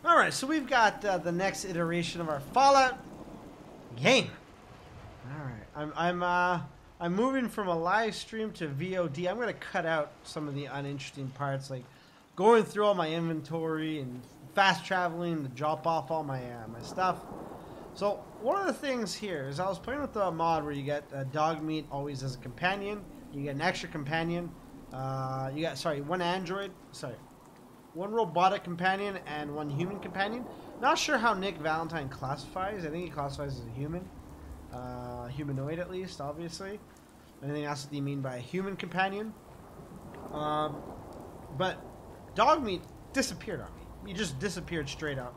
Alright, so we've got the next iteration of our Fallout game. Alright, I'm moving from a live stream to VOD. I'm gonna cut out some of the uninteresting parts, like going through all my inventory and fast traveling to drop off all my stuff. So one of the things here is I was playing with the mod where you get dog meat always as a companion. You get an extra companion. You got one robotic companion and one human companion. Not sure how Nick Valentine classifies. I think he classifies as a human. Humanoid at least, obviously. Anything else that you mean by a human companion? But dog meat disappeared on me. He just disappeared straight up.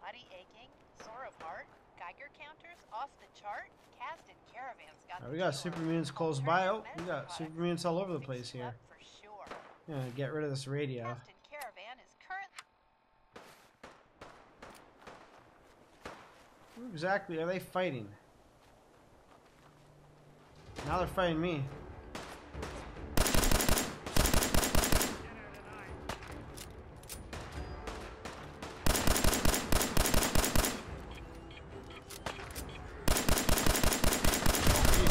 Body aching, sore of heart, Geiger counters off the chart, cast in caravans got We got super mutants close by. Oh, we got super mutants all over the place here. for sure. Yeah, get rid of this radio. Cast in caravan is current. Who exactly are they fighting? Now they're fighting me.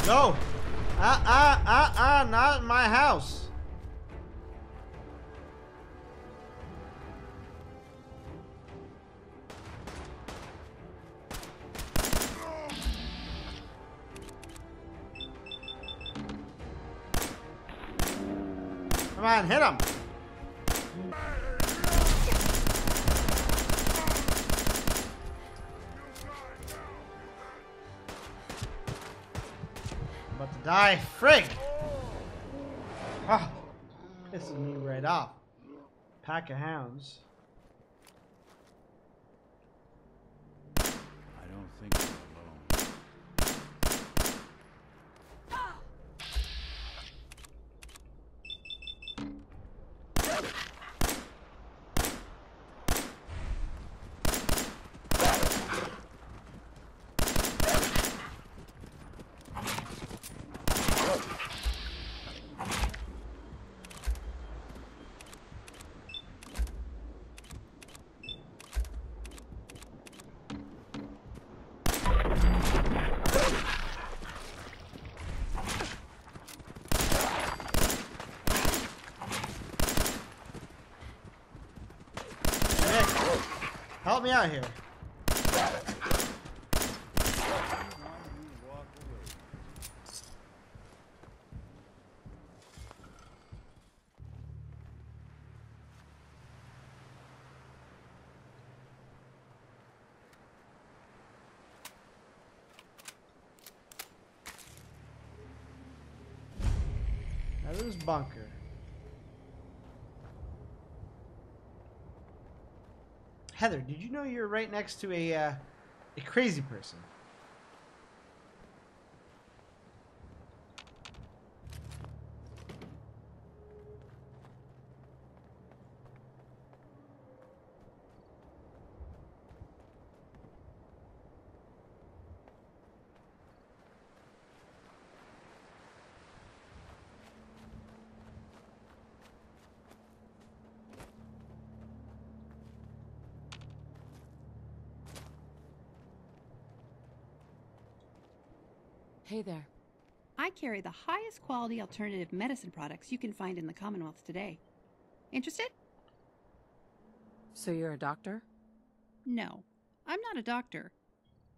Go! Not in my house. Come on, hit him! About to die. Frig! Ah, pisses me right off. Pack of hounds. I don't think I'm alone. Nick, help me out here. Now this bunker. Heather, did you know you're right next to a crazy person? Hey there. I carry the highest quality alternative medicine products you can find in the Commonwealth today. Interested? So you're a doctor? No, I'm not a doctor.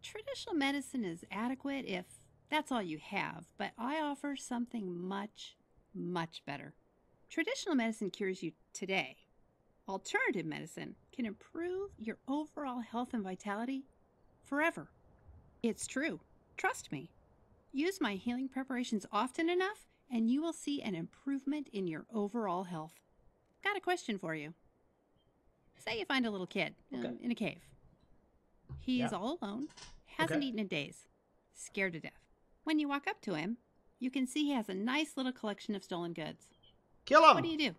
Traditional medicine is adequate if that's all you have, but I offer something much, much better. Traditional medicine cures you today. Alternative medicine can improve your overall health and vitality forever. It's true. Trust me. Use my healing preparations often enough, and you will see an improvement in your overall health. Got a question for you. Say you find a little kid in a cave. He's all alone, hasn't eaten in days, scared to death. When you walk up to him, you can see he has a nice little collection of stolen goods. Kill him! What do?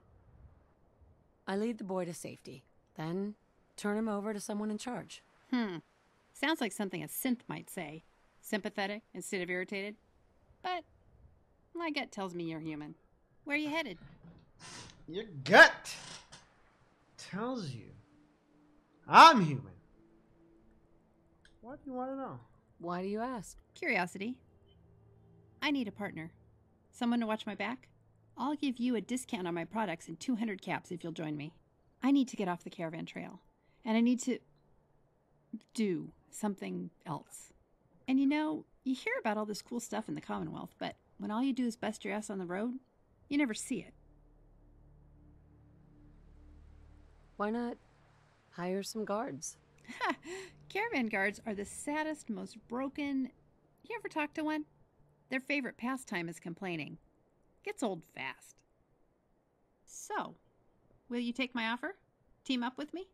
I lead the boy to safety, then turn him over to someone in charge. Sounds like something a synth might say. Sympathetic instead of irritated. But my gut tells me you're human. Where are you headed? Your gut tells you. I'm human. What do you want to know? Why do you ask? Curiosity. I need a partner. Someone to watch my back? I'll give you a discount on my products and 200 caps if you'll join me. I need to get off the caravan trail. And I need to do something else. And you know, you hear about all this cool stuff in the Commonwealth, but when all you do is bust your ass on the road, you never see it. Why not hire some guards? Caravan guards are the saddest, most broken. You ever talk to one? Their favorite pastime is complaining. Gets old fast. So, will you take my offer? Team up with me?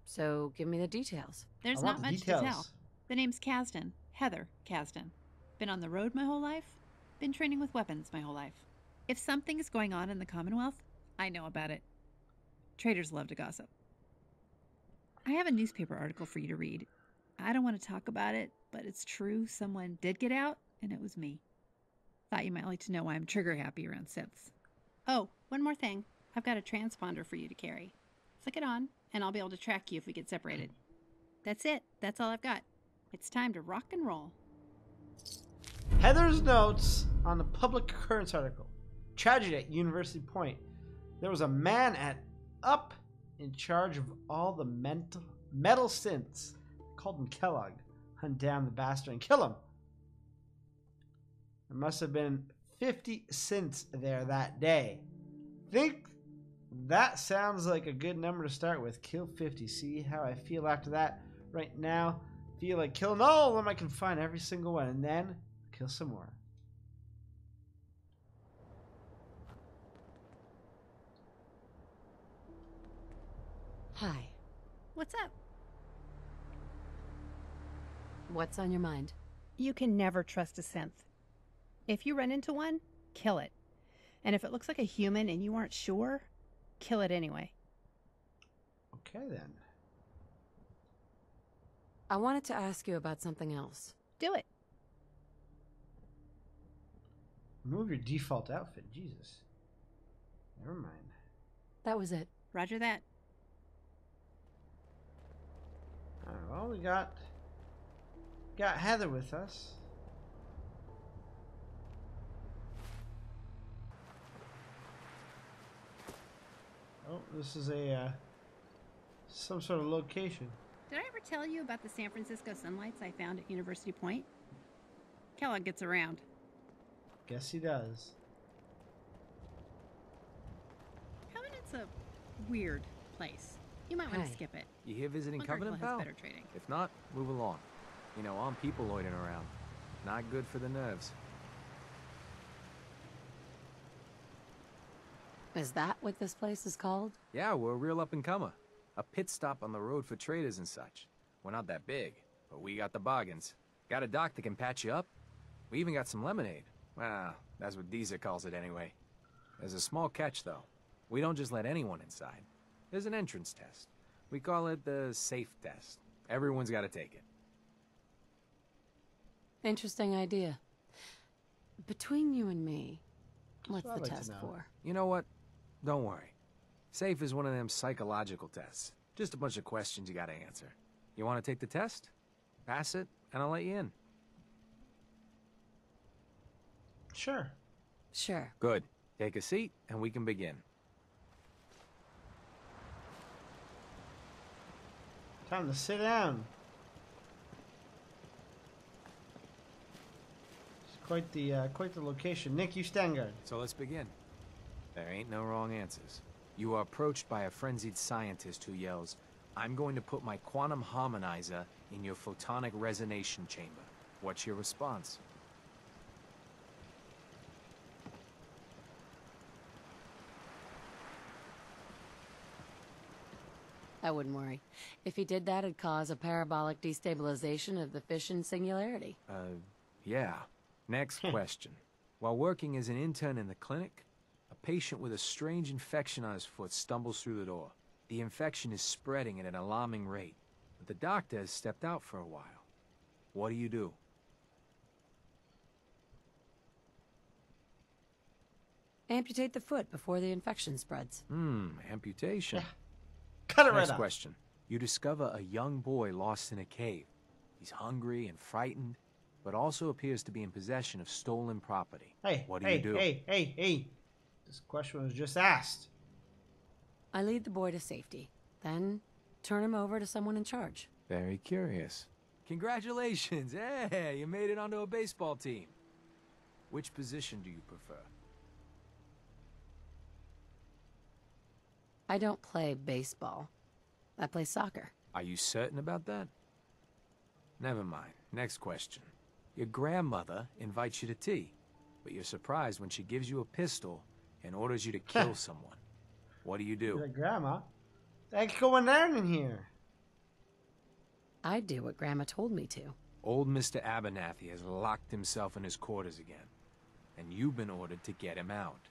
So give me the details. There's I want not the much to details. tell. The name's Kasdan. Heather Kasdan. Been on the road my whole life. Been training with weapons my whole life. If something is going on in the Commonwealth, I know about it. Traders love to gossip. I have a newspaper article for you to read. I don't want to talk about it, but it's true. Someone did get out, and it was me. Thought you might like to know why I'm trigger happy around synths. Oh, one more thing. I've got a transponder for you to carry. Flick it on, and I'll be able to track you if we get separated. That's it. That's all I've got. It's time to rock and roll. Heather's notes on the public occurrence article. Tragedy at University Point. There was a man up in charge of all the metal synths. Called him Kellogg. Hunt down the bastard and kill him. There must have been 50 synths there that day. Think that sounds like a good number to start with. Kill 50. See how I feel after that right now? Feel like killing all of them. I can find every single one and then kill some more. Hi. What's up? What's on your mind? You can never trust a synth. If you run into one, kill it. And if it looks like a human and you aren't sure, kill it anyway. Okay then. I wanted to ask you about something else. Do it. Remove your default outfit. Jesus. Never mind. That was it. Roger that. Alright, well, we got Heather with us. Oh, this is a some sort of location. Did I ever tell you about the San Francisco sunlights I found at University Point? Kellogg gets around. Guess he does. How about it's a weird place? You might want Hey. to skip it. You here visiting Bunker Covenant, Hill has pal? better trading. If not, move along. You know, I'm people-loiding around. Not good for the nerves. Is that what this place is called? Yeah, we're a real up-and-comer. A pit stop on the road for traders and such. We're not that big, but we got the bargains. Got a dock that can patch you up. We even got some lemonade. Well, that's what Deezer calls it anyway. There's a small catch, though. We don't just let anyone inside. There's an entrance test. We call it the safe test. Everyone's got to take it. Interesting idea. Between you and me, what's what I'd the like to test know. for? You know what? Don't worry. Safe is one of them psychological tests. Just a bunch of questions you gotta answer. You wanna take the test? Pass it, and I'll let you in. Sure. Sure. Good. Take a seat, and we can begin. Time to sit down. It's quite the location. Nick, you stand guard. So let's begin. There ain't no wrong answers. You are approached by a frenzied scientist who yells, "I'm going to put my quantum harmonizer in your photonic resonation chamber." What's your response? I wouldn't worry. If he did that, it'd cause a parabolic destabilization of the fission singularity. Yeah. Next question. While working as an intern in the clinic, a patient with a strange infection on his foot stumbles through the door. The infection is spreading at an alarming rate, but the doctor has stepped out for a while. What do you do? Amputate the foot before the infection spreads. Amputation. Yeah. Cut it right Next off. question. You discover a young boy lost in a cave. He's hungry and frightened, but also appears to be in possession of stolen property. Hey, What do hey, you do? hey. This question was just asked. I lead the boy to safety, then turn him over to someone in charge. Very curious. Congratulations! Hey, you made it onto a baseball team. Which position do you prefer? I don't play baseball. I play soccer. Are you certain about that? Never mind. Next question. Your grandmother invites you to tea, but you're surprised when she gives you a pistol and orders you to kill someone. What do you do? Your grandma? What's going on in here? I do what Grandma told me to. Old Mr. Abernathy has locked himself in his quarters again, and you've been ordered to get him out.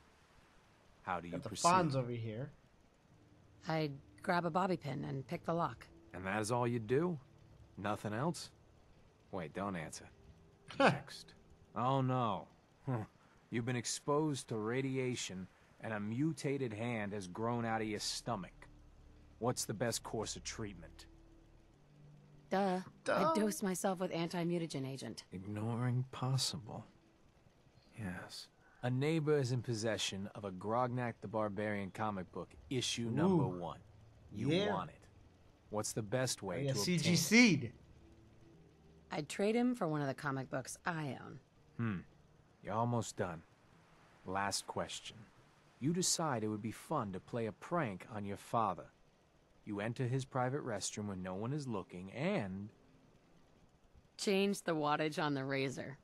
How do you Got the proceed? Fonz over here. I grab a bobby pin and pick the lock. And that is all you do? Nothing else? Wait, don't answer. Next. Oh no. You've been exposed to radiation and a mutated hand has grown out of your stomach. What's the best course of treatment? Duh. Duh. I dose myself with anti-mutagen agent. Ignoring possible. Yes. A neighbor is in possession of a Grognak the Barbarian comic book, issue number 1. You Yeah. want it. What's the best way Yeah, to CG obtain it? Seed. I'd trade him for one of the comic books I own. You're almost done. Last question. You decide it would be fun to play a prank on your father. You enter his private restroom when no one is looking and... Change the wattage on the razor.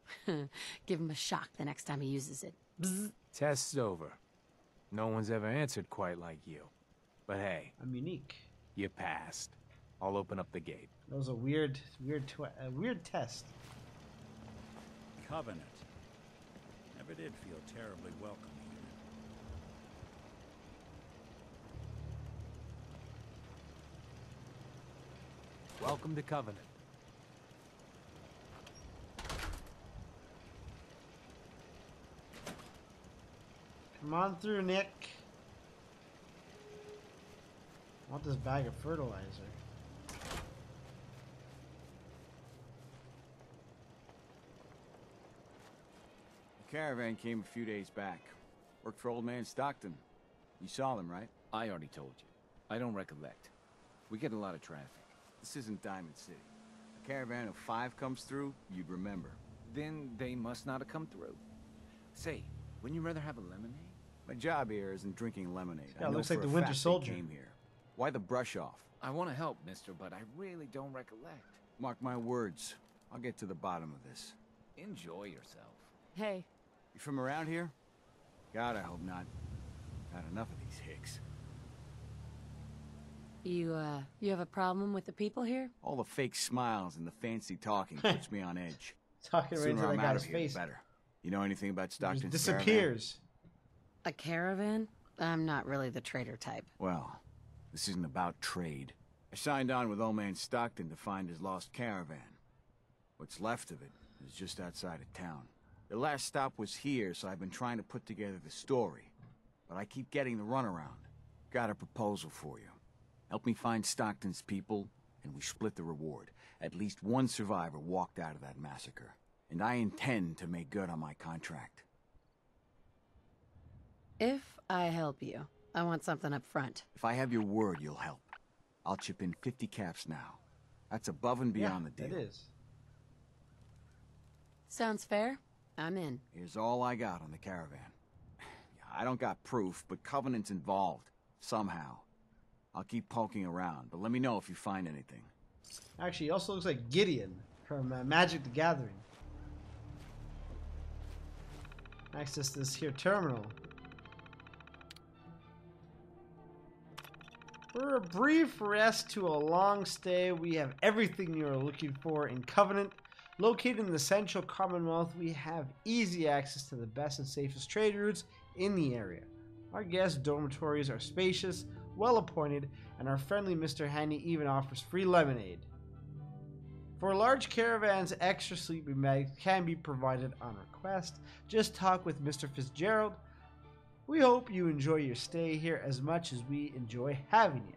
Give him a shock the next time he uses it. Bzz. Test's over. No one's ever answered quite like you. But hey, I'm unique. you passed. I'll open up the gate. That was a weird test. Covenant. Never did feel terribly welcome here. Welcome to Covenant. Come on through, Nick. I want this bag of fertilizer. The caravan came a few days back. Worked for old man Stockton. You saw them, right? I already told you. I don't recollect. We get a lot of traffic. This isn't Diamond City. A caravan of 5 comes through, you'd remember. Then they must not have come through. Say, wouldn't you rather have a lemonade? My job here isn't drinking lemonade. Yeah, I know looks for like a the Winter fact they Soldier. came here. Why the brush off? I want to help, mister, but I really don't recollect. Mark my words. I'll get to the bottom of this. Enjoy yourself. Hey, You from around here? God, I hope not. Had enough of these hicks. you have a problem with the people here? All the fake smiles and the fancy talking puts me on edge. Talking right Sooner into that I'm out guy's of here, the face. better. You know anything about Just Stockton's caravan? disappears. A caravan? I'm not really the trader type. Well, this isn't about trade. I signed on with old man Stockton to find his lost caravan. What's left of it is just outside of town. The last stop was here, so I've been trying to put together the story. But I keep getting the runaround. Got a proposal for you. Help me find Stockton's people, and we split the reward. At least one survivor walked out of that massacre. And I intend to make good on my contract. If I help you, I want something up front. If I have your word, you'll help. I'll chip in 50 caps now. That's above and beyond the deal. It is. Sounds fair? I'm in. Here's all I got on the caravan. I don't got proof, but Covenant's involved. Somehow. I'll keep poking around, but let me know if you find anything. Actually, he also looks like Gideon from Magic the Gathering. Access this here terminal. For a brief rest to a long stay, we have everything you are looking for in Covenant. Located in the Central Commonwealth, we have easy access to the best and safest trade routes in the area. Our guest dormitories are spacious, well appointed, and our friendly Mr. Handy even offers free lemonade. For large caravans, extra sleeping bags can be provided on request. Just talk with Mr. Fitzgerald. We hope you enjoy your stay here as much as we enjoy having you.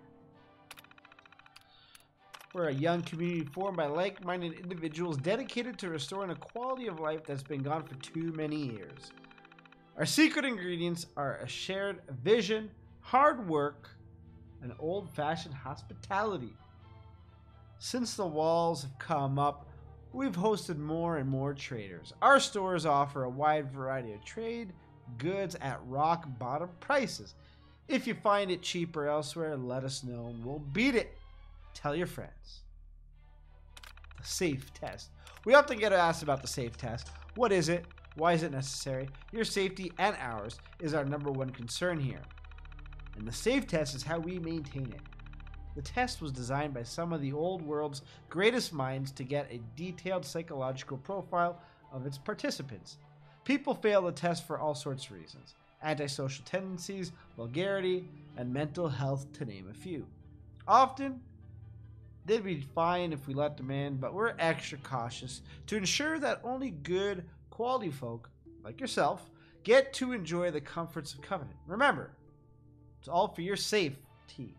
We're a young community formed by like-minded individuals dedicated to restoring a quality of life that's been gone for too many years. Our secret ingredients are a shared vision, hard work, and old-fashioned hospitality. Since the walls have come up, we've hosted more and more traders. Our stores offer a wide variety of trade goods at rock-bottom prices. If you find it cheaper elsewhere, let us know and we'll beat it. Tell your friends. The safe test. We often get asked about the safe test. What is it? Why is it necessary? Your safety and ours is our #1 concern here. And the safe test is how we maintain it. The test was designed by some of the old world's greatest minds to get a detailed psychological profile of its participants. People fail the test for all sorts of reasons. Antisocial tendencies, vulgarity, and mental health, to name a few. Often, they'd be fine if we let them in, but we're extra cautious to ensure that only good, quality folk, like yourself, get to enjoy the comforts of Covenant. Remember, it's all for your safety.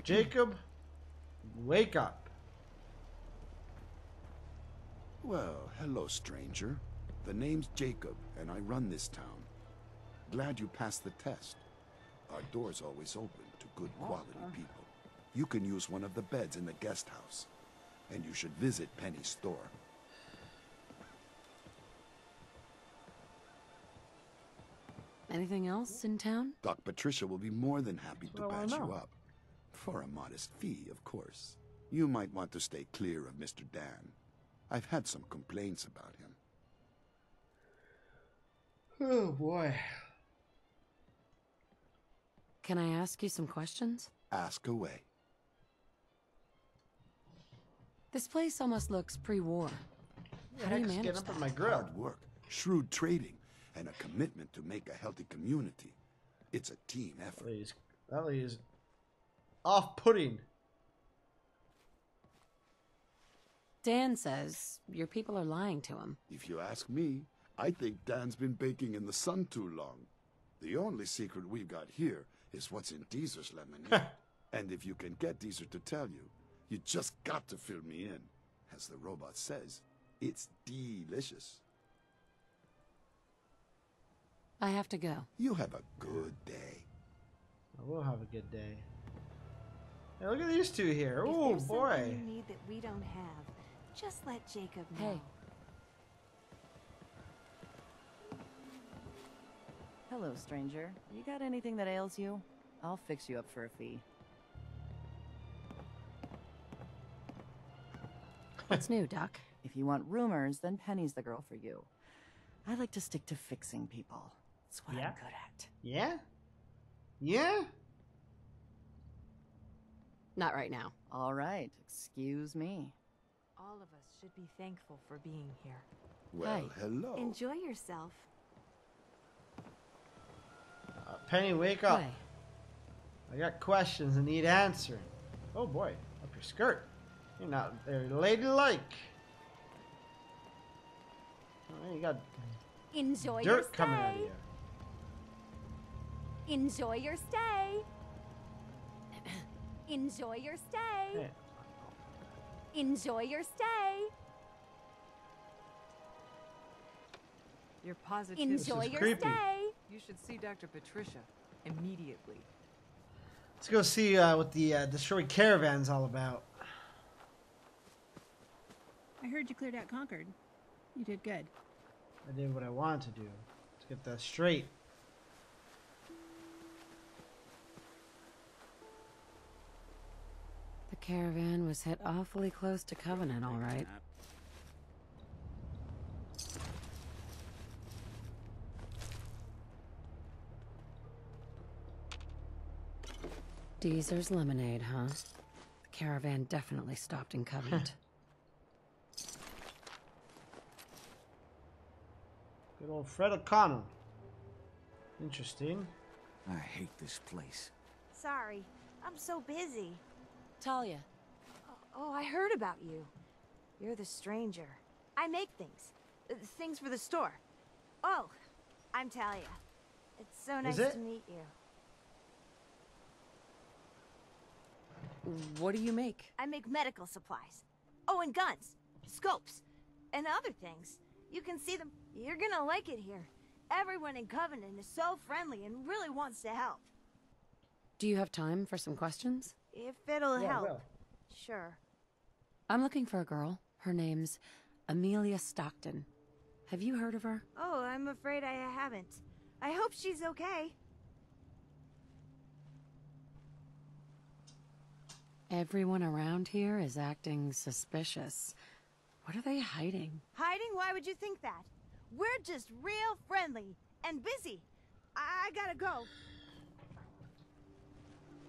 Jacob, wake up. Well, hello, stranger. The name's Jacob, and I run this town. Glad you passed the test. Our door's always open to good quality people. You can use one of the beds in the guest house. And you should visit Penny's store. Anything else in town? Doc Patricia will be more than happy to That's what I patch wanna you know. up. For a modest fee, of course. You might want to stay clear of Mr. Dan. I've had some complaints about him. Oh boy. Can I ask you some questions? Ask away. This place almost looks pre-war. How do you manage Get up that? in my grill. Hard work, shrewd trading, and a commitment to make a healthy community. It's a team effort. That lady's off-putting. Dan says your people are lying to him. If you ask me, I think Dan's been baking in the sun too long. The only secret we've got here is what's in Deezer's lemonade. And if you can get Deezer to tell you, you just got to fill me in. As the robot says, it's delicious. I have to go. You have a good day. I will have a good day. Hey, look at these two here. If Oh there's boy. something you need that we don't have, just let Jacob know. Hey. Hello, stranger. You got anything that ails you? I'll fix you up for a fee. What's new, Doc? If you want rumors, then Penny's the girl for you. I like to stick to fixing people. It's what Yeah? I'm good at. Yeah? Yeah? Not right now. All right, excuse me. All of us should be thankful for being here. Well, Hi. hello. Enjoy yourself. Penny, wake up. Hi. I got questions that need answering. Oh boy, up your skirt. You're not very ladylike. Oh, you got Enjoy your dirt coming out of stay. you. Enjoy your stay. Enjoy your stay. Hey, Enjoy your stay. You're positive. Enjoy is your creepy. stay. You should see Dr. Patricia immediately. let's go see what the destroyed caravan's all about. I heard you cleared out Concord. You did good. I did what I wanted to do. Let's get that straight. The caravan was hit awfully close to Covenant, all right. Deezer's lemonade, huh? The caravan definitely stopped in Covenant. Good old Fred O'Connell. Interesting. I hate this place. Sorry, I'm so busy. Talia. Oh, I heard about you. You're the stranger. I make things. Things for the store. Oh, I'm Talia. It's so nice to meet you. What do you make? I make medical supplies. Oh, and guns, scopes, and other things. You can see them. You're gonna like it here. Everyone in Covenant is so friendly and really wants to help. Do you have time for some questions? If it'll help. Well. Sure. I'm looking for a girl. Her name's Amelia Stockton. Have you heard of her? Oh, I'm afraid I haven't. I hope she's okay. Everyone around here is acting suspicious. What are they hiding? Hiding? Why would you think that? We're just real friendly and busy. I gotta go.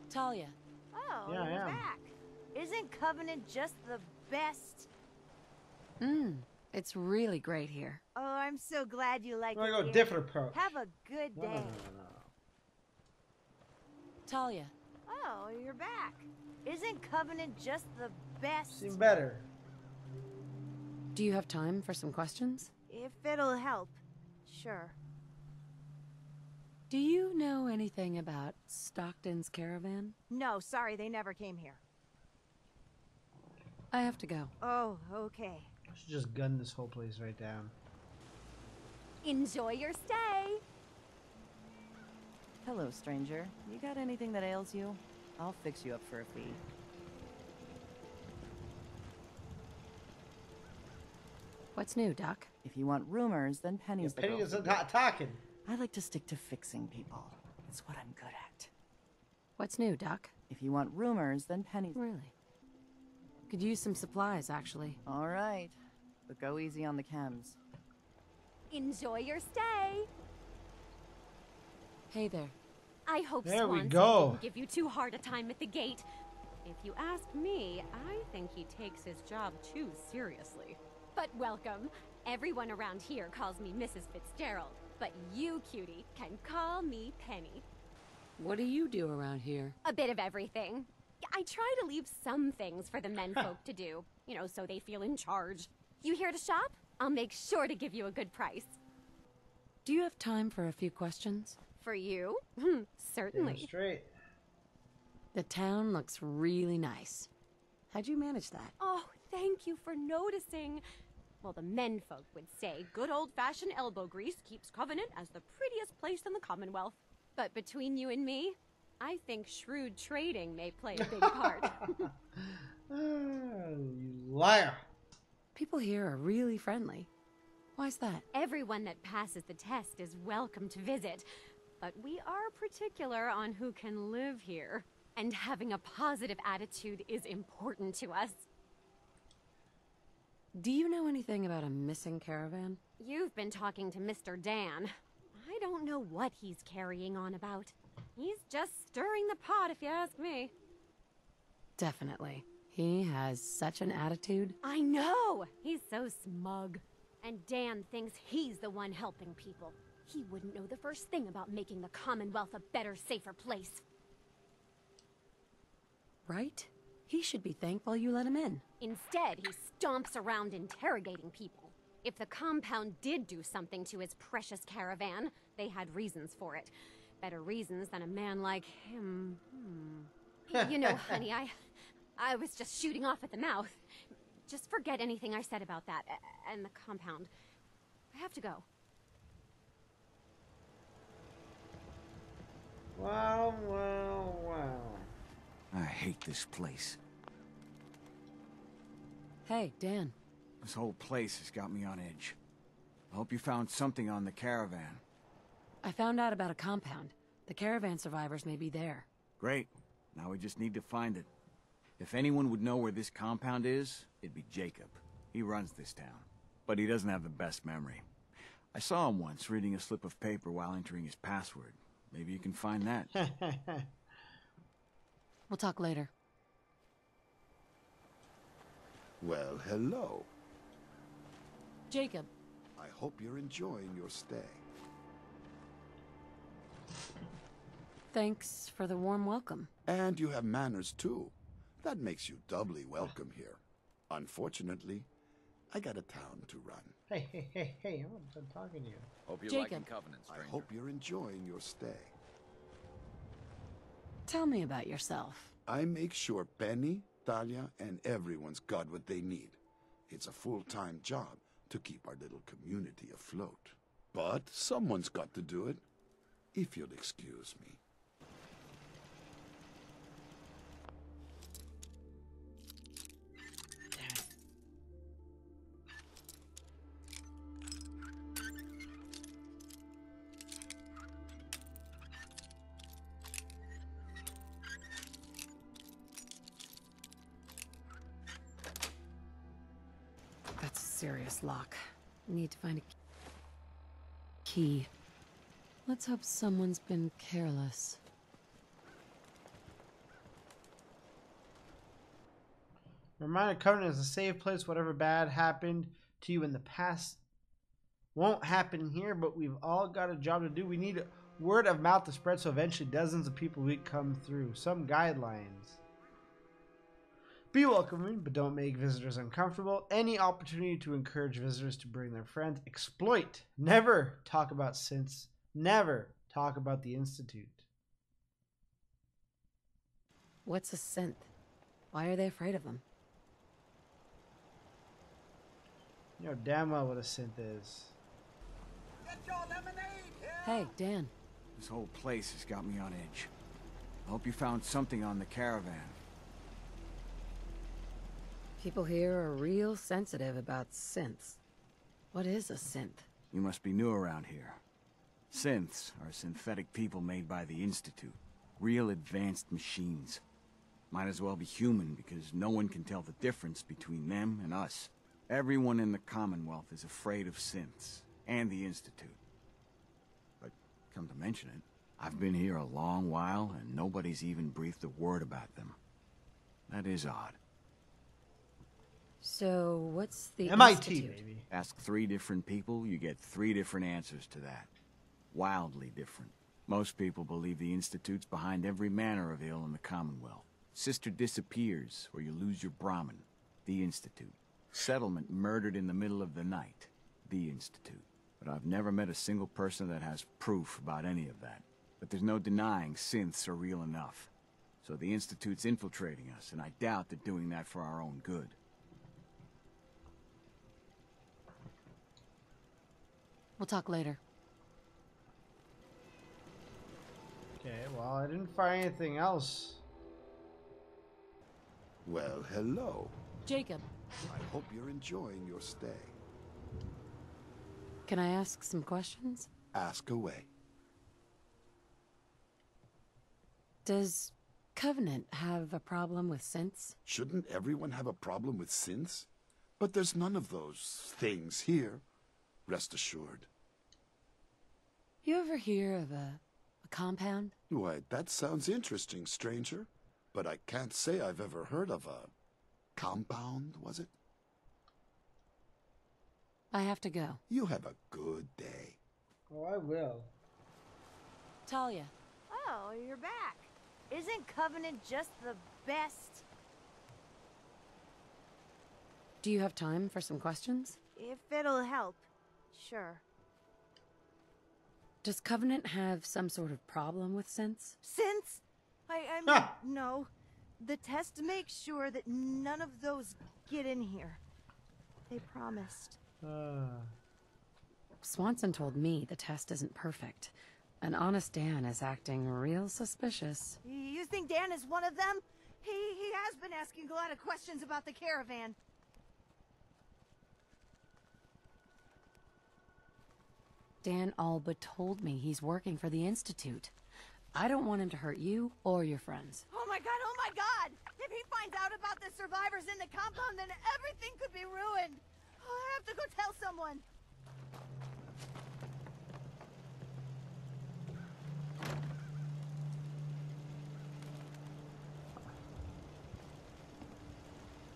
Talia. Oh, Yeah, I you're am. back. Isn't Covenant just the best? It's really great here. Oh, I'm so glad you like I'm it gonna go here. different approach. Have a good day. No. Talia. Oh, you're back. Isn't Covenant just the best? Seem better. Do you have time for some questions? If it'll help. Sure. Do you know anything about Stockton's caravan? No, sorry, they never came here. I have to go. Oh, okay. I should just gun this whole place right down. Enjoy your stay. Hello, stranger. You got anything that ails you? I'll fix you up for a fee. What's new, Doc? If you want rumors, then Penny's the girl. Penny isn't talking. I like to stick to fixing people. It's what I'm good at. What's new, Doc? If you want rumors, then Penny's... Really? Could use some supplies, actually. All right. But go easy on the chems. Enjoy your stay. Hey there. I hope There we Swanson go. didn't give you too hard a time at the gate. If you ask me, I think he takes his job too seriously. But welcome. Everyone around here calls me Mrs. Fitzgerald, but you, cutie, can call me Penny. What do you do around here? A bit of everything. I try to leave some things for the menfolk to do, you know, so they feel in charge. You here to shop? I'll make sure to give you a good price. Do you have time for a few questions? For you? Certainly. Damn straight. The town looks really nice. How'd you manage that? Oh, thank you for noticing. Well, the menfolk would say good old-fashioned elbow grease keeps Covenant as the prettiest place in the Commonwealth. But between you and me, I think shrewd trading may play a big part. You liar. People here are really friendly. Why's that? Everyone that passes the test is welcome to visit, but we are particular on who can live here. And having a positive attitude is important to us. Do you know anything about a missing caravan? You've been talking to Mr. Dan. I don't know what he's carrying on about. He's just stirring the pot, if you ask me. Definitely. He has such an attitude. I know! He's so smug. And Dan thinks he's the one helping people. He wouldn't know the first thing about making the Commonwealth a better, safer place. Right? He should be thankful you let him in. Instead, he stomps around interrogating people. If the compound did do something to his precious caravan, they had reasons for it. Better reasons than a man like him. You know, honey, I was just shooting off at the mouth. Just forget anything I said about that and the compound. I have to go. Wow. I hate this place. Hey, Dan. This whole place has got me on edge. I hope you found something on the caravan. I found out about a compound. The caravan survivors may be there. Great. Now we just need to find it. If anyone would know where this compound is, it'd be Jacob. He runs this town. But he doesn't have the best memory. I saw him once reading a slip of paper while entering his password. Maybe you can find that. We'll talk later. Well, hello. Jacob. I hope you're enjoying your stay. Thanks for the warm welcome. And you have manners, too. That makes you doubly welcome here. Unfortunately, I got a town to run. Hey, I'm done talking to you. Hope you're Jacob. liking Covenant, I stranger. hope you're enjoying your stay. Tell me about yourself. I make sure Penny, Talia, and everyone's got what they need. It's a full-time job to keep our little community afloat. But someone's got to do it, if you'll excuse me. That's a serious lock. Need to find a key. Let's hope someone's been careless. Reminder, Covenant is a safe place. Whatever bad happened to you in the past won't happen here, but we've all got a job to do. We need word of mouth to spread so eventually dozens of people will come through. Some guidelines. Be welcoming, but don't make visitors uncomfortable. Any opportunity to encourage visitors to bring their friends. Exploit. Never talk about synths. Never talk about the Institute. What's a synth? Why are they afraid of them? You know damn well what a synth is. Hey, Dan. This whole place has got me on edge. I hope you found something on the caravan. People here are real sensitive about synths. What is a synth? You must be new around here. Synths are synthetic people made by the Institute. Real advanced machines. Might as well be human because no one can tell the difference between them and us. Everyone in the Commonwealth is afraid of synths and the Institute. But come to mention it, I've been here a long while and nobody's even breathed a word about them. That is odd. So, what's the MIT, Institute? baby. Ask 3 different people, you get 3 different answers to that. Wildly different. Most people believe the Institute's behind every manner of ill in the Commonwealth. Sister disappears, or you lose your Brahmin. The Institute. Settlement murdered in the middle of the night. The Institute. But I've never met a single person that has proof about any of that. But there's no denying synths are real enough. So the Institute's infiltrating us, and I doubt they're doing that for our own good. We'll talk later. Okay, well, I didn't find anything else. Well, hello. Jacob, I hope you're enjoying your stay. can I ask some questions? Ask away. Does Covenant have a problem with synths? Shouldn't everyone have a problem with synths? But there's none of those things here. Rest assured. You ever hear of a compound? Why, that sounds interesting, stranger. But I can't say I've ever heard of a compound, was it? I have to go. You have a good day. Oh, I will. Talia. Oh, you're back. Isn't Covenant just the best? Do you have time for some questions? If it'll help, sure. Does Covenant have some sort of problem with synths? Since? I mean, no. The test makes sure that none of those get in here. They promised. Swanson told me the test isn't perfect. And Honest Dan is acting real suspicious. You think Dan is one of them? He has been asking a lot of questions about the caravan. Dan all but told me he's working for the Institute. I don't want him to hurt you or your friends. Oh my god! If he finds out about the survivors in the compound, then everything could be ruined. Oh, I have to go tell someone.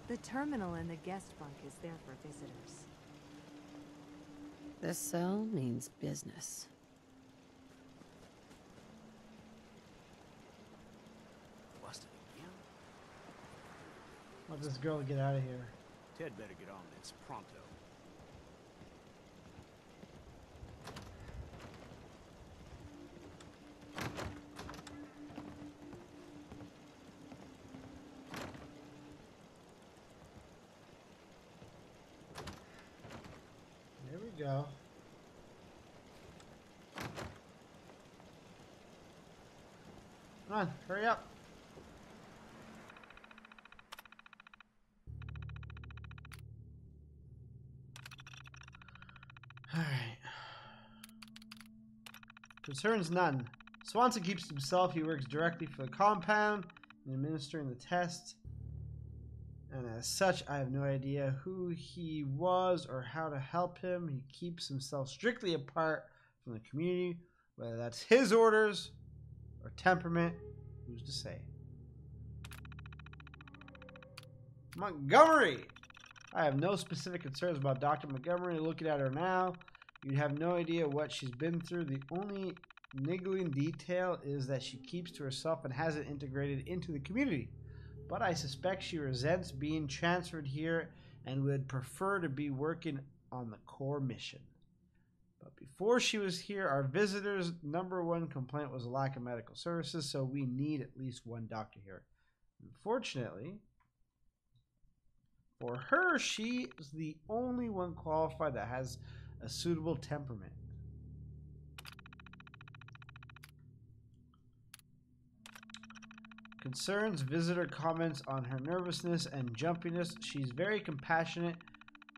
The terminal in the guest bunk is there for visitors. This cell means business. Let this girl get out of here. Ted better get on this pronto. There we go. Come on, hurry up. Alright. Concerns none. Swanson keeps to himself. He works directly for the compound in administering the test. And as such, I have no idea who he was or how to help him. He keeps himself strictly apart from the community, whether that's his orders or temperament, who's to say? Montgomery! I have no specific concerns about Dr. Montgomery. Looking at her now, you'd have no idea what she's been through. The only niggling detail is that she keeps to herself and hasn't integrated into the community. But I suspect she resents being transferred here and would prefer to be working on the core mission. But before she was here, our visitors' #1 complaint was a lack of medical services, so we need at least one doctor here. Unfortunately, for her, she is the only one qualified that has a suitable temperament. Concerns, visitor comments on her nervousness and jumpiness. She's very compassionate.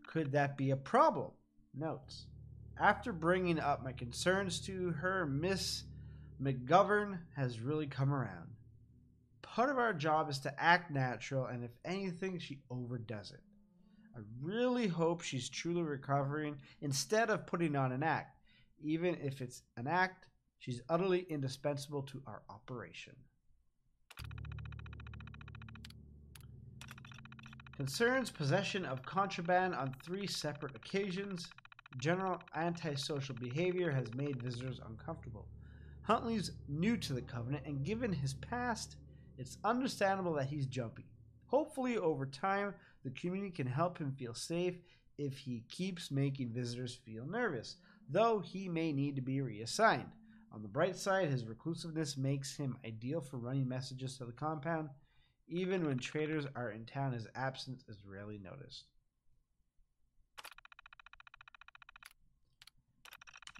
Could that be a problem? Notes. After bringing up my concerns to her, Miss McGovern has really come around. Part of our job is to act natural, and if anything, she overdoes it. I really hope she's truly recovering instead of putting on an act. Even if it's an act, she's utterly indispensable to our operation. Concerns possession of contraband on 3 separate occasions. General antisocial behavior has made visitors uncomfortable. Huntley's new to the Covenant, and given his past, it's understandable that he's jumpy. Hopefully, over time, the community can help him feel safe if he keeps making visitors feel nervous, though he may need to be reassigned. On the bright side, his reclusiveness makes him ideal for running messages to the compound. Even when traders are in town, his absence is rarely noticed.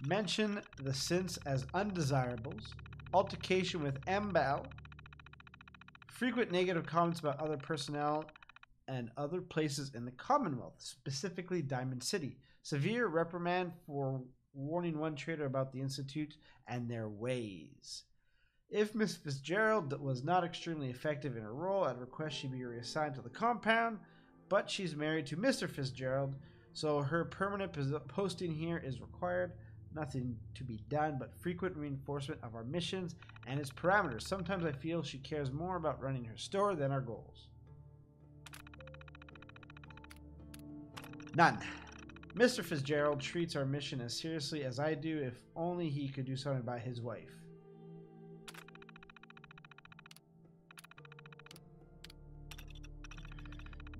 Mention the synths as undesirables. Altercation with Mbel. Frequent negative comments about other personnel and other places in the Commonwealth, specifically Diamond City. Severe reprimand for warning one trader about the Institute and their ways. If Miss Fitzgerald was not extremely effective in her role, I'd request she be reassigned to the compound, but she's married to Mr. Fitzgerald, so her permanent posting here is required. Nothing to be done but frequent reinforcement of our missions and its parameters. Sometimes I feel she cares more about running her store than our goals. None. Mr. Fitzgerald treats our mission as seriously as I do. If only he could do something about his wife.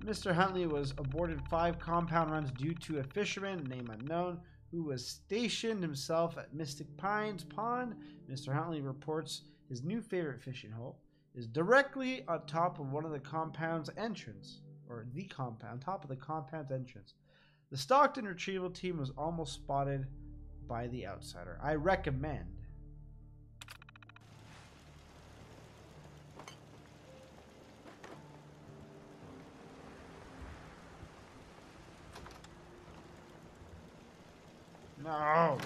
Mr. Huntley was aborted 5 compound runs due to a fisherman, name unknown, who was stationed himself at Mystic Pines Pond. Mr. Huntley reports his new favorite fishing hole is directly on top of one of the compound's entrance, or the compound, top of the compound's entrance. The Stockton retrieval team was almost spotted by the outsider. I recommend no.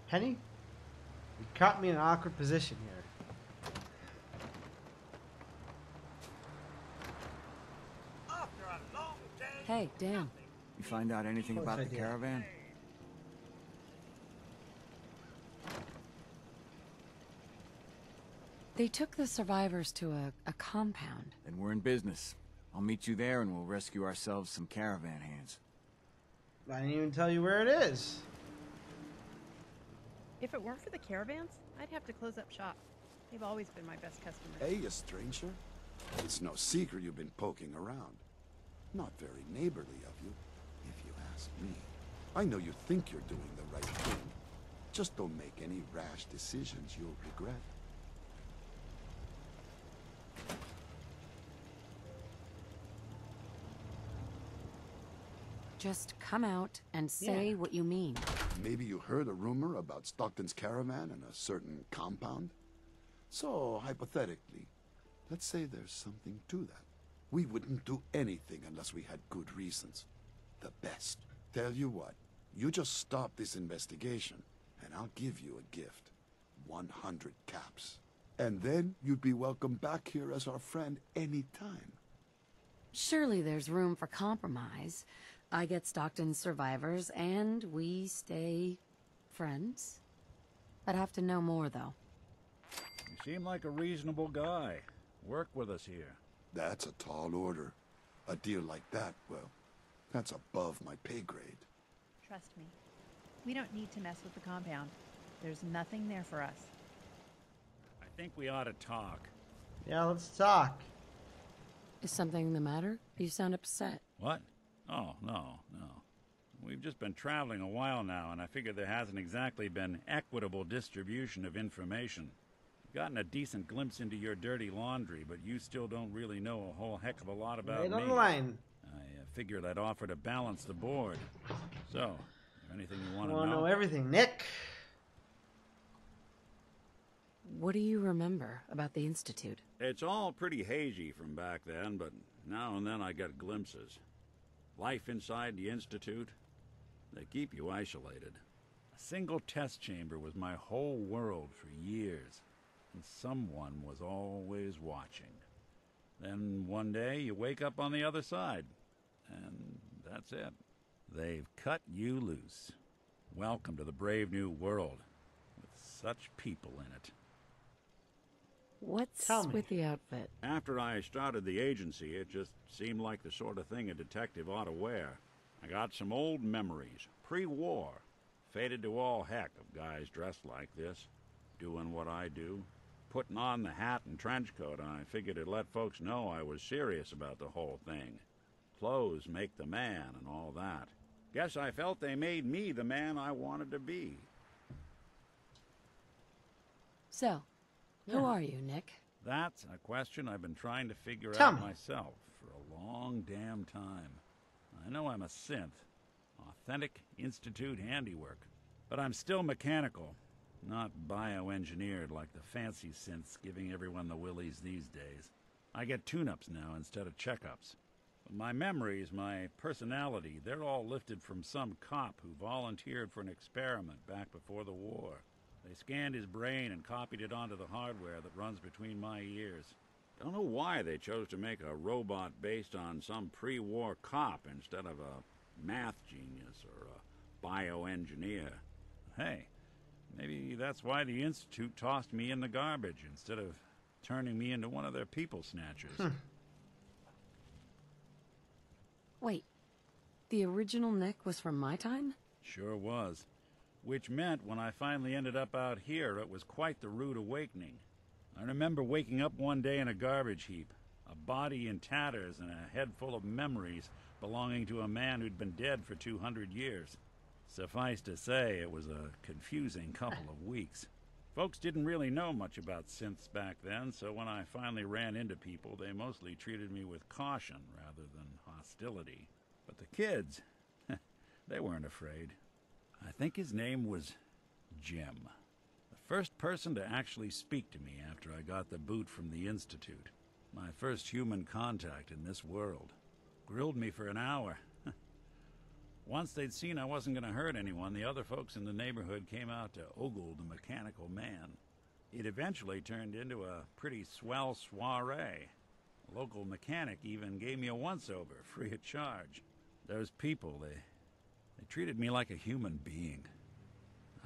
Penny? You caught me in an awkward position here. After a long day. Hey, Dan. You find out anything about the caravan? They took the survivors to a compound. Then we're in business. I'll meet you there and we'll rescue ourselves some caravan hands. I didn't even tell you where it is. If it weren't for the caravans, I'd have to close up shop. They've always been my best customers. Hey, a stranger. It's no secret you've been poking around. Not very neighborly of you, if you ask me. I know you think you're doing the right thing. Just don't make any rash decisions you'll regret. Just come out and say what you mean. Maybe you heard a rumor about Stockton's caravan and a certain compound? So, hypothetically, let's say there's something to that. We wouldn't do anything unless we had good reasons. The best. Tell you what, you just stop this investigation, and I'll give you a gift. 100 caps. And then you'd be welcome back here as our friend any time. Surely there's room for compromise. I get Stockton's survivors, and we stay friends. I'd have to know more, though. You seem like a reasonable guy. Work with us here. That's a tall order. A deal like that, well, that's above my pay grade. Trust me. We don't need to mess with the compound. There's nothing there for us. I think we ought to talk. Yeah, let's talk. Is something the matter? You sound upset. What? Oh, no. We've just been traveling a while now, and I figure there hasn't exactly been equitable distribution of information. I've gotten a decent glimpse into your dirty laundry, but you still don't really know a whole heck of a lot about Right me. on the line. I figured I'd offer to balance the board. So, anything you want I to want to know? know everything, Nick. What do you remember about the Institute? It's all pretty hazy from back then, but now and then I get glimpses. Life inside the Institute, they keep you isolated. A single test chamber was my whole world for years, and someone was always watching. Then one day you wake up on the other side, and that's it. They've cut you loose. Welcome to the brave new world, with such people in it. What's with the outfit? After I started the agency, it just seemed like the sort of thing a detective ought to wear. I got some old memories, pre-war. Faded to all heck of guys dressed like this, doing what I do. Putting on the hat and trench coat, I figured it'd let folks know I was serious about the whole thing. Clothes make the man and all that. Guess I felt they made me the man I wanted to be. So, who are you, Nick? That's a question I've been trying to figure Tell out me. myself for a long damn time. I know I'm a synth, authentic Institute handiwork, but I'm still mechanical, not bioengineered like the fancy synths giving everyone the willies these days. I get tune-ups now instead of checkups. But my memories, my personality, they're all lifted from some cop who volunteered for an experiment back before the war. They scanned his brain and copied it onto the hardware that runs between my ears. Don't know why they chose to make a robot based on some pre-war cop instead of a math genius or a bioengineer. Hey, maybe that's why the Institute tossed me in the garbage instead of turning me into one of their people snatchers. Wait, the original Nick was from my time? Sure was. Which meant when I finally ended up out here, it was quite the rude awakening. I remember waking up one day in a garbage heap, a body in tatters and a head full of memories belonging to a man who'd been dead for 200 years. Suffice to say, it was a confusing couple of weeks. Folks didn't really know much about synths back then, so when I finally ran into people, they mostly treated me with caution rather than hostility. But the kids, they weren't afraid. I think his name was Jim. The first person to actually speak to me after I got the boot from the Institute. My first human contact in this world. Grilled me for an hour. Once they'd seen I wasn't going to hurt anyone, the other folks in the neighborhood came out to ogle the mechanical man. It eventually turned into a pretty swell soiree. A local mechanic even gave me a once-over, free of charge. Those people, they treated me like a human being.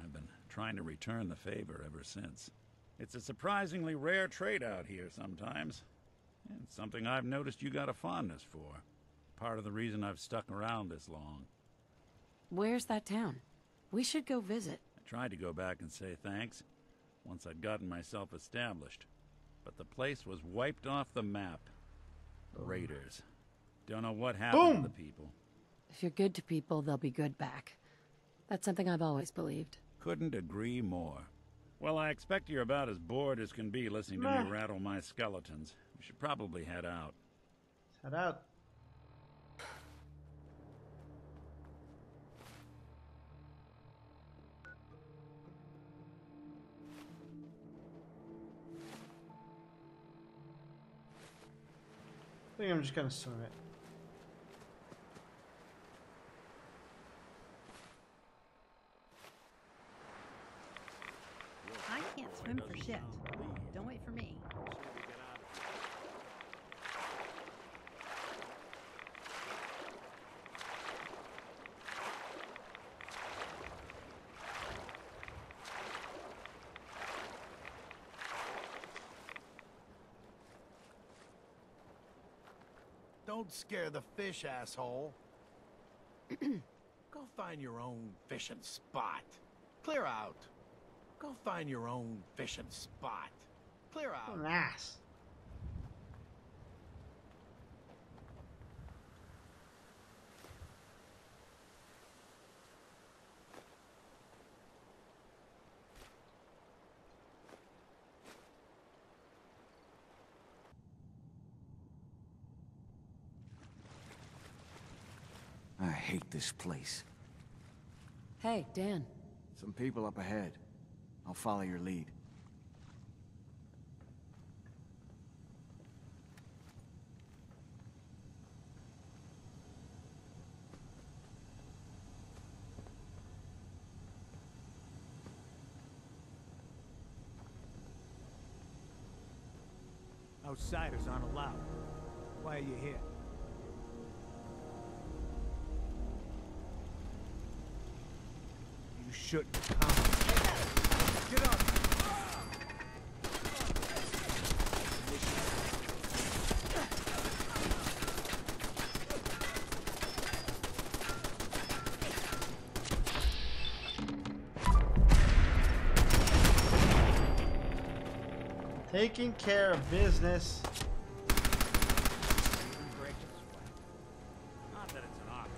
I've been trying to return the favor ever since. It's a surprisingly rare trait out here sometimes. And it's something I've noticed you got a fondness for. Part of the reason I've stuck around this long. Where's that town? We should go visit. tried to go back and say thanks once I'd gotten myself established, but the place was wiped off the map. Raiders. Don't know what happened to the people. If you're good to people, they'll be good back. That's something I've always believed. Couldn't agree more. Well, I expect you're about as bored as can be listening to me rattle my skeletons. We should probably head out. Head out. I think I'm just gonna swim it. I can't swim for shit. Don't wait for me. Don't scare the fish, asshole. Go find your own fishing spot. Clear out. Go find your own fishing spot. Clear out. An ass. I hate this place. Hey, Dan. Some people up ahead. I'll follow your lead. Outsiders aren't allowed. Why are you here? You shouldn't come. Get up! Taking care of business. Not that it's an option.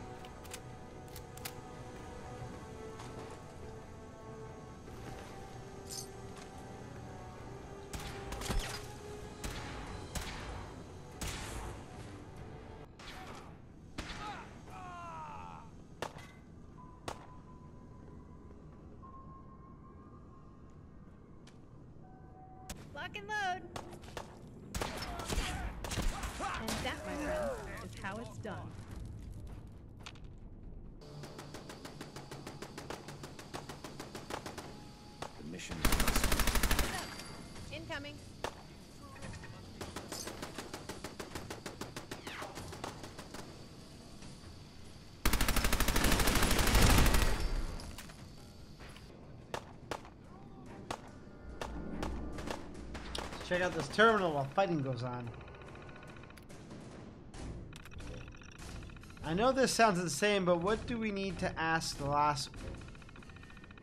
Lock and load. And that, my friends, is how it's done. The mission. Incoming. Check out this terminal while fighting goes on. I know this sounds insane, but what do we need to ask the last?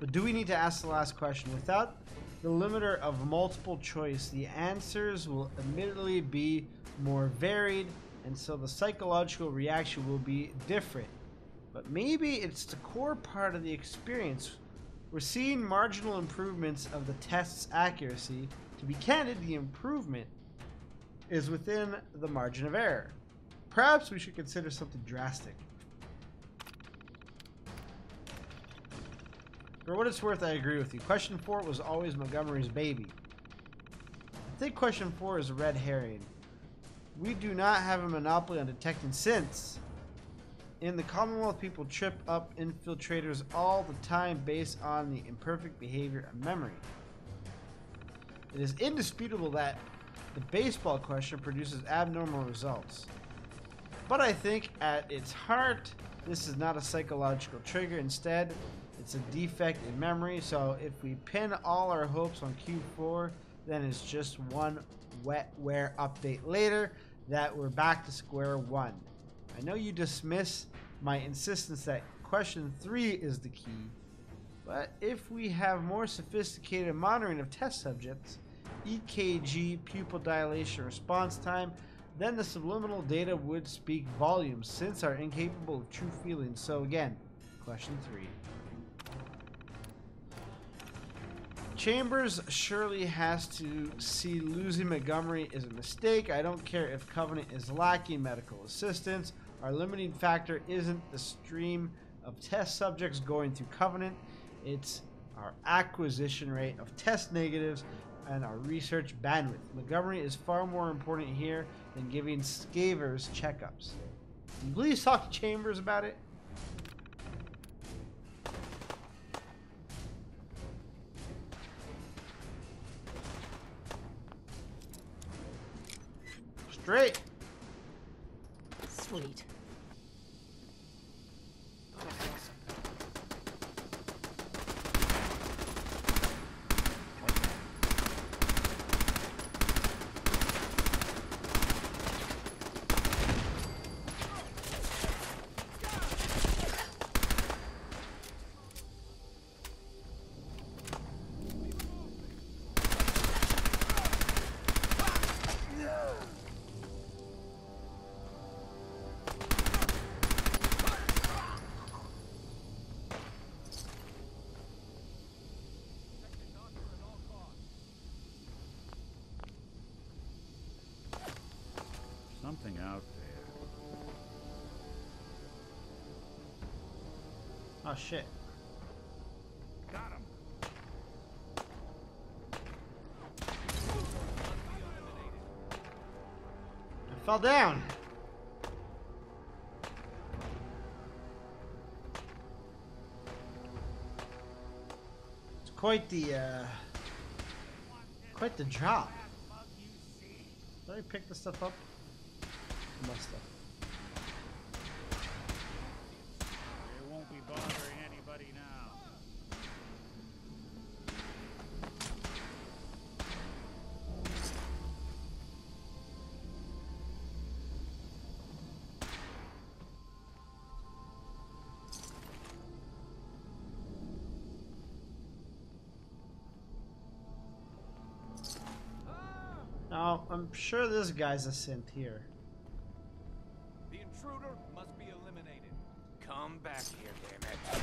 But do we need to ask the last question? Without the limiter of multiple choice, the answers will admittedly be more varied, and so the psychological reaction will be different. But maybe it's the core part of the experience. We're seeing marginal improvements of the test's accuracy. To be candid, the improvement is within the margin of error. Perhaps we should consider something drastic. For what it's worth, I agree with you. Question 4 was always Montgomery's baby. I think question 4 is a red herring. We do not have a monopoly on detecting sins. In the Commonwealth, people trip up infiltrators all the time based on the imperfect behavior of memory. It is indisputable that the baseball question produces abnormal results. But I think at its heart, this is not a psychological trigger. Instead, it's a defect in memory. So if we pin all our hopes on Q4, then it's just one wetware update later that we're back to square one. I know you dismiss my insistence that question 3 is the key, But if we have more sophisticated monitoring of test subjects, EKG, pupil dilation response time, then the subliminal data would speak volumes since are incapable of true feelings. So again, question 3. Chambers surely has to see losing Montgomery is a mistake. I don't care if Covenant is lacking medical assistance. Our limiting factor isn't the stream of test subjects going through Covenant. It's our acquisition rate of test negatives and our research bandwidth. Montgomery is far more important here than giving Scavers checkups. Can you please talk to Chambers about it? Straight. Sweet. Something out there. Oh shit. Got him. I fell down. It's quite the drop. Did I pick the stuff up? Must have. They won't be bothering anybody now. Now, I'm sure this guy's a synth here. The intruder must be eliminated. Come back here, damn it.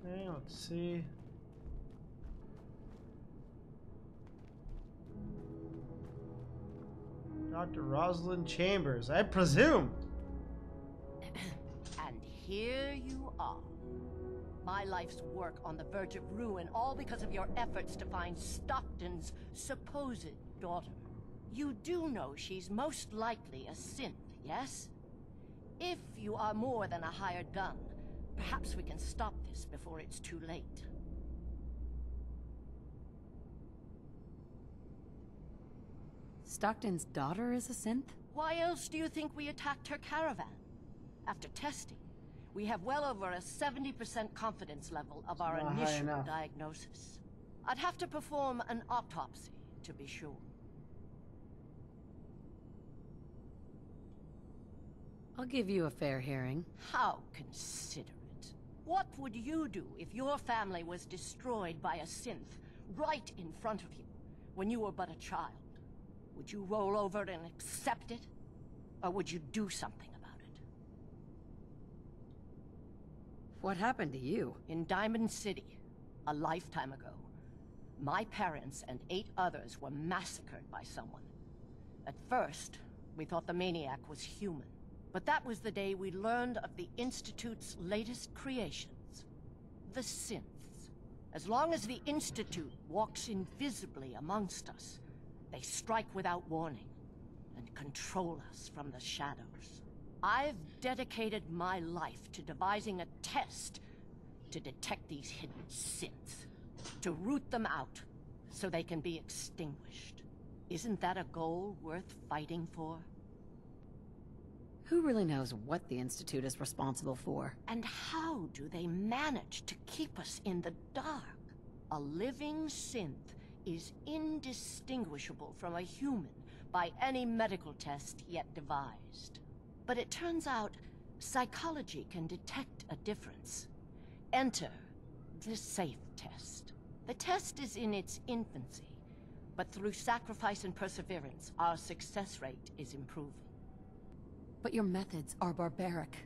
Okay, let's see. Dr. Rosalind Chambers, I presume. And here you are. My life's work on the verge of ruin, all because of your efforts to find Stockton's supposed daughter. You do know she's most likely a synth, yes? If you are more than a hired gun, perhaps we can stop this before it's too late. Stockton's daughter is a synth? Why else do you think we attacked her caravan? After testing, we have well over a 70% confidence level of our Not high initial enough. diagnosis. I'd have to perform an autopsy to be sure. I'll give you a fair hearing. How considerate. What would you do if your family was destroyed by a synth right in front of you when you were but a child? Would you roll over and accept it? Or would you do something about it? What happened to you? In Diamond City, a lifetime ago, my parents and 8 others were massacred by someone. At first, we thought the maniac was human. But that was the day we learned of the Institute's latest creations, the synths. As long as the Institute walks invisibly amongst us, they strike without warning and control us from the shadows. I've dedicated my life to devising a test to detect these hidden synths, to root them out so they can be extinguished. Isn't that a goal worth fighting for? Who really knows what the Institute is responsible for? And how do they manage to keep us in the dark? A living synth is indistinguishable from a human by any medical test yet devised. But it turns out psychology can detect a difference. Enter the SAFE test. The test is in its infancy, but through sacrifice and perseverance, our success rate is improving. But your methods are barbaric.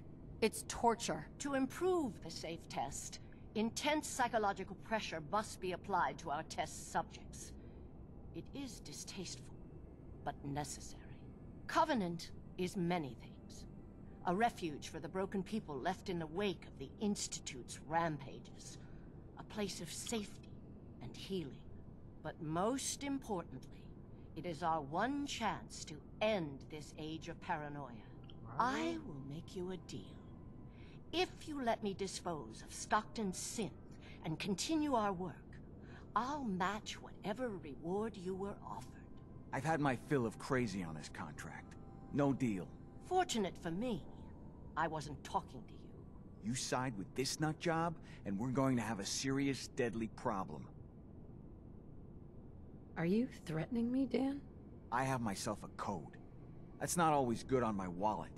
It's torture. To improve the SAFE test, intense psychological pressure must be applied to our test subjects. It is distasteful, but necessary. Covenant is many things. A refuge for the broken people left in the wake of the Institute's rampages. A place of safety and healing. But most importantly, it is our one chance to end this age of paranoia. I will make you a deal. If you let me dispose of Stockton's synth and continue our work, I'll match whatever reward you were offered. I've had my fill of crazy on this contract. No deal. Fortunate for me, I wasn't talking to you. You side with this nut job, and we're going to have a serious, deadly problem. Are you threatening me, Dan? I have myself a code. That's not always good on my wallet,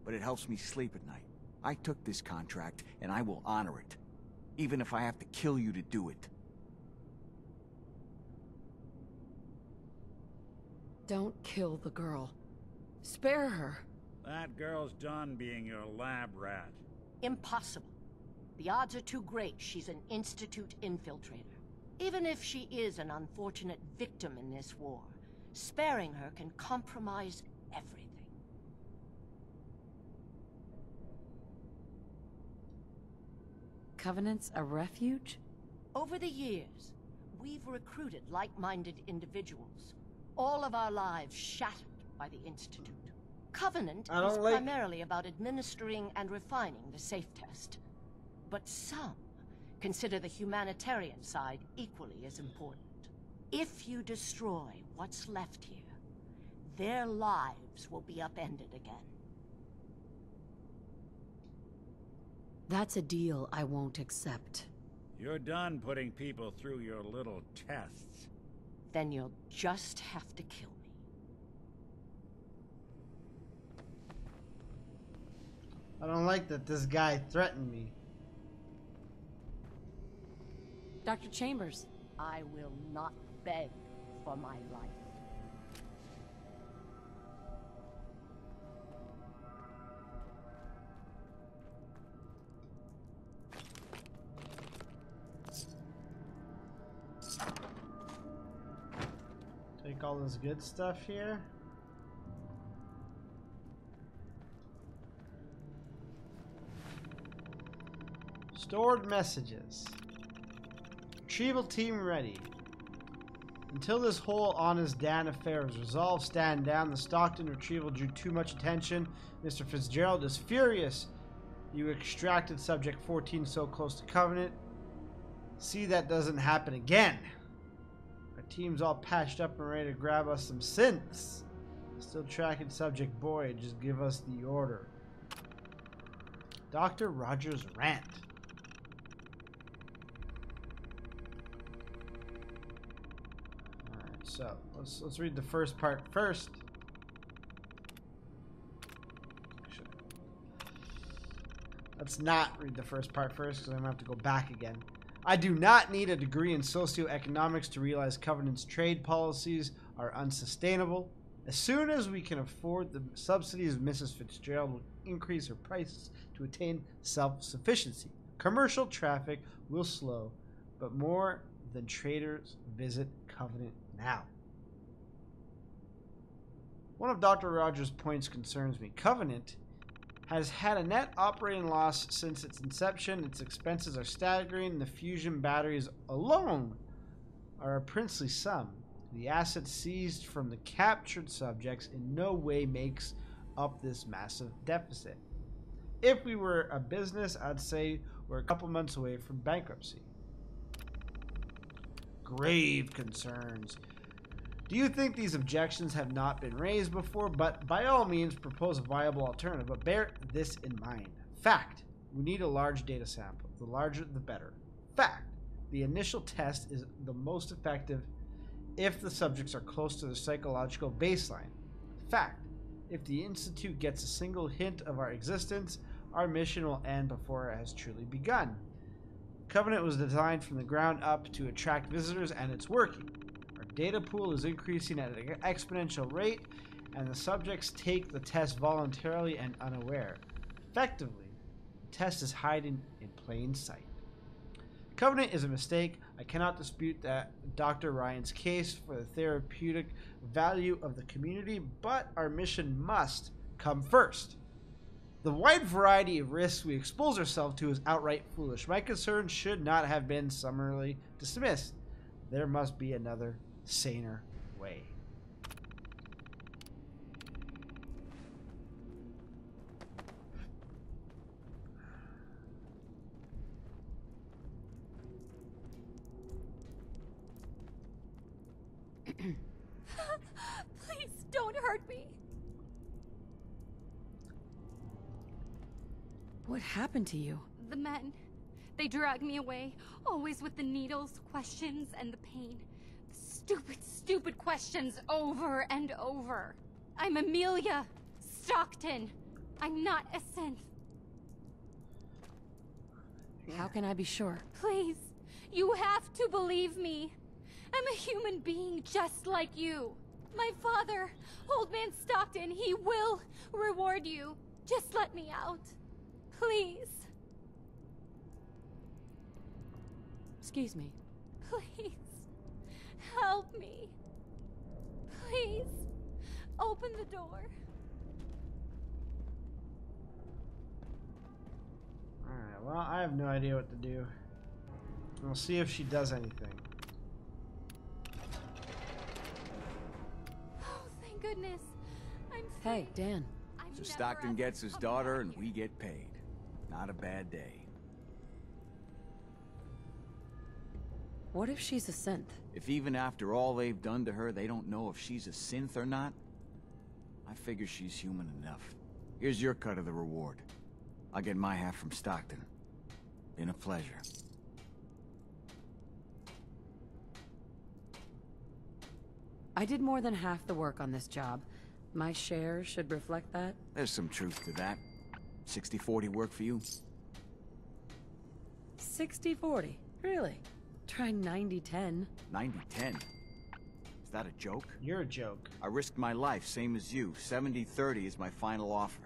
but it helps me sleep at night. I took this contract, and I will honor it. Even if I have to kill you to do it. Don't kill the girl. Spare her. That girl's done being your lab rat. Impossible. The odds are too great she's an Institute infiltrator. Even if she is an unfortunate victim in this war, sparing her can compromise everything. Covenant's a refuge? Over the years, we've recruited like-minded individuals. All of our lives shattered by the Institute. Covenant is primarily about administering and refining the SAFE test. But some consider the humanitarian side equally as important. If you destroy what's left here, their lives will be upended again. That's a deal I won't accept. You're done putting people through your little tests. Then you'll just have to kill me. I don't like that this guy threatened me. Dr. Chambers. I will not beg for my life. Take all this good stuff here. Stored messages. Retrieval team ready. Until this whole honest Dan affair is resolved, stand down. The Stockton retrieval drew too much attention. Mr. Fitzgerald is furious. You extracted subject 14 so close to Covenant. See that doesn't happen again. Our team's all patched up and ready to grab us some synths. Still tracking subject Boyd. Just give us the order. Dr. Rogers' rant. Alright, so let's read the first part first. Let's not read the first part first because I'm going to have to go back again. I do not need a degree in socioeconomics to realize Covenant's trade policies are unsustainable. As soon as we can afford the subsidies, Mrs. Fitzgerald will increase her prices to attain self-sufficiency. Commercial traffic will slow, but more than traders visit Covenant now. One of Dr. Rogers' points concerns me. Covenant has had a net operating loss since its inception. Its expenses are staggering. The fusion batteries alone are a princely sum. The assets seized from the captured subjects in no way makes up this massive deficit. If we were a business, I'd say we're a couple months away from bankruptcy. Grave concerns. Do you think these objections have not been raised before? But by all means, propose a viable alternative. But bear this in mind. Fact. We need a large data sample. The larger, the better. Fact. The initial test is the most effective if the subjects are close to their psychological baseline. Fact. If the Institute gets a single hint of our existence, our mission will end before it has truly begun. Covenant was designed from the ground up to attract visitors, and it's working. Our data pool is increasing at an exponential rate, and the subjects take the test voluntarily and unaware. Effectively, the test is hiding in plain sight. Covenant is a mistake. I cannot dispute that Dr. Ryan's case for the therapeutic value of the community, but our mission must come first. The wide variety of risks we expose ourselves to is outright foolish. My concerns should not have been summarily dismissed. There must be another, saner way. Please don't hurt me. What happened to you? The men. They dragged me away, always with the needles, questions, and the pain. The stupid, stupid questions over and over. I'm Amelia Stockton. I'm not a synth. How can I be sure? Please, you have to believe me. I'm a human being just like you. My father, Old Man Stockton, he will reward you. Just let me out. Please. Excuse me. Please. Help me. Please. Open the door. Alright, well, I have no idea what to do. We'll see if she does anything. Oh, thank goodness. I'm free. Hey, Dan. So Stockton gets his daughter and we get paid. Not a bad day. What if she's a synth? If even after all they've done to her, they don't know if she's a synth or not, I figure she's human enough. Here's your cut of the reward. I'll get my half from Stockton. Been a pleasure. I did more than half the work on this job. My share should reflect that. There's some truth to that. 60-40 work for you? 60-40. Really? Try 90-10. 90-10? Is that a joke? You're a joke. I risked my life, same as you. 70-30 is my final offer.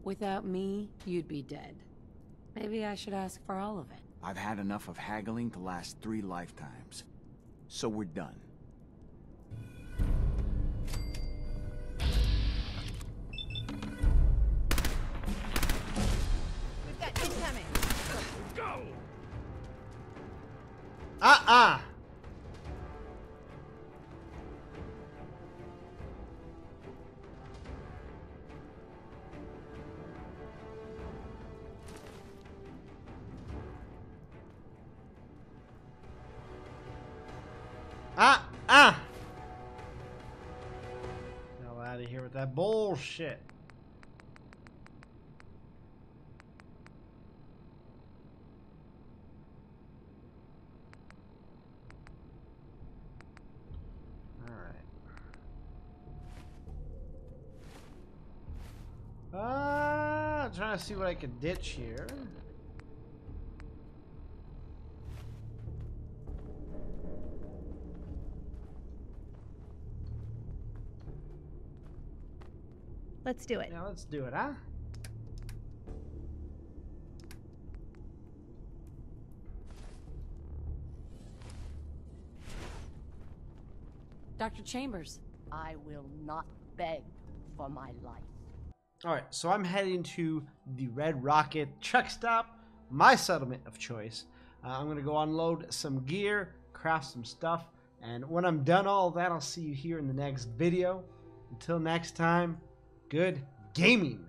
Without me, you'd be dead. Maybe I should ask for all of it. I've had enough of haggling to last 3 lifetimes. So we're done. We've got incoming. Go! Hell out of here with that bullshit. Trying to see what I can ditch here. Let's do it. Yeah, let's do it, huh? Dr. Chambers. I will not beg for my life. Alright, so I'm heading to the Red Rocket truck stop, my settlement of choice. I'm going to go unload some gear, craft some stuff, and when I'm done all that, I'll see you here in the next video. Until next time, good gaming!